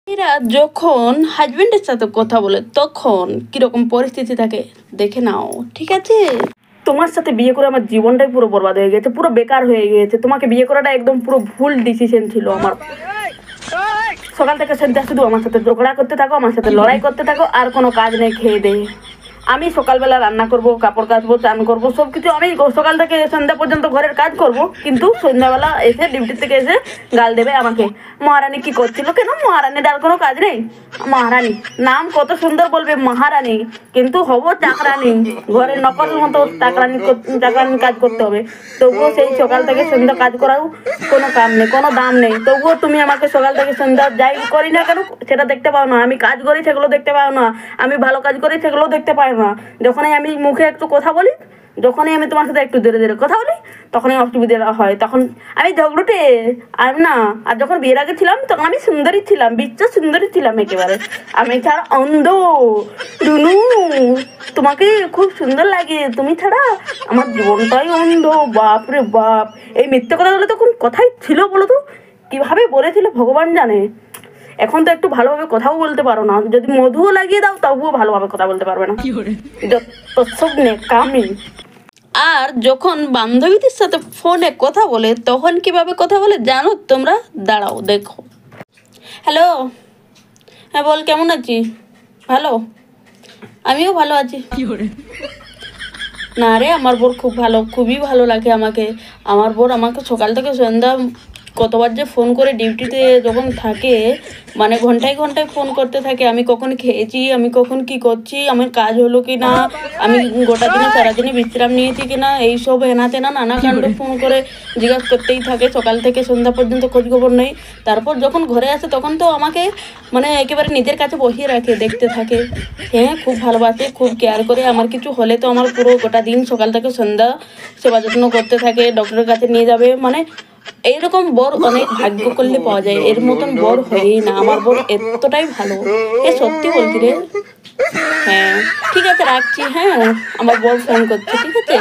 এরা যখন হাজবেন্ডের সাথে কথা বলে তখন কিরকম পরিস্থিতি থাকে দেখে নাও, ঠিক আছে? তোমার সাথে বিয়ে করে আমার জীবনটাই পুরো বরবাদ হয়ে গেছে, পুরো বেকার হয়ে গেছে। তোমাকে বিয়ে করাটা একদম পুরো ভুল ডিসিশন ছিল আমার। সকাল থেকে সন্ধ্যা শুধু আমার সাথে ঝগড়া করতে থাকো, আমার সাথে লড়াই করতে থাকো, আর কোনো কাজ নেই খেয়ে দেয়। আমি সকালবেলা রান্না করব, কাপড় কাচবো, চান করবো, সব কিছু আমি সকাল থেকে সন্ধ্যা পর্যন্ত ঘরের কাজ করব, কিন্তু সন্ধ্যাবেলা এসে ডিউটি থেকে এসে গাল দেবে আমাকে। মহারানী কি করছিল? কেন মহারানীর আর কোনো কাজ নেই? মহারানী নাম কত সুন্দর বলবে মহারানী, কিন্তু হবো চাকরানি, ঘরের নকল মতো চাকরানি কাজ করতে হবে। তবুও সেই সকাল থেকে সন্ধ্যা কাজ করাও কোনো কাম নেই, কোনো দাম নেই। তবুও তুমি আমাকে সকাল থেকে সন্ধ্যা যাই করি না কেন সেটা দেখতে পাও না। আমি কাজ করি সেগুলো দেখতে পাও না, আমি ভালো কাজ করি সেগুলো দেখতে পাও না। যখনই আমি মুখে একটু কথা বলি, যখনই আমি তোমার সাথে একটু ধীরে ধীরে কথা বলি, তখনই অসুবিধা হয়। তখন আমি ঝগড়ুটে আর না। আর যখন বিয়ের আগে ছিলাম তখন আমি সুন্দরী ছিলাম, বিশ্ব সুন্দরী ছিলাম একেবারে। আমি ছাড়া অন্ধ রুনু, তোমাকে খুব সুন্দর লাগে, তুমি ছাড়া আমার জীবনটাই অন্ধ। বাপ রে বাপ, এই মিথ্যে কথা বলে তখন কথাই ছিল বলো তো? কিভাবে বলেছিল ভগবান জানে। এখন তো একটু ভালোভাবে কথাও বলতে পারো না, যদি মধুও লাগিয়ে দাও তবুও ভালোভাবে কথা বলতে পারবে না, যত সব নেকামি। আর যখন বান্ধবীদের সাথে ফোনে কথা বলে তখন কিভাবে কথা বলে জানো তোমরা? দাঁড়াও দেখো। হ্যালো, হ্যাঁ বল, কেমন আছিস? ভালো, আমিও ভালো আছি। না রে, আমার বোর খুব ভালো, খুবই ভালো লাগে আমাকে। আমার বোর আমাকে সকাল থেকে সন্ধ্যা কতবার যে ফোন করে ডিউটিতে যখন থাকে, মানে ঘন্টায় ঘন্টায় ফোন করতে থাকে। আমি কখন খেয়েছি, আমি কখন কি করছি, আমার কাজ হলো কি না, আমি গোটা দিনে সারাদিনে বিশ্রাম নিয়েছি কি না, এইসব হেনাতে না নানা কাণ্ড ফোন করে জিজ্ঞাসা করতেই থাকে। সকাল থেকে সন্ধ্যা পর্যন্ত খোঁজখবর নেই। তারপর যখন ঘরে আসে তখন তো আমাকে মানে একেবারে নিজের কাছে বসিয়ে রাখে, দেখতে থাকে। হ্যাঁ, খুব ভালোবাসে, খুব কেয়ার করে। আমার কিছু হলে তো আমার পুরো গোটা দিন সকাল থেকে সন্ধ্যা সেবা যত্ন করতে থাকে, ডক্টরের কাছে নিয়ে যাবে। মানে এইরকম বর অনেক ভাগ্য করলে পাওয়া যায়, এর মতন বর হয়ই না। আমার বর এতটাই ভালো, এ সত্যি বলছি রে। হ্যাঁ ঠিক আছে, রাখছি। হ্যাঁ, আমার বর ফোন করছে, ঠিক আছে।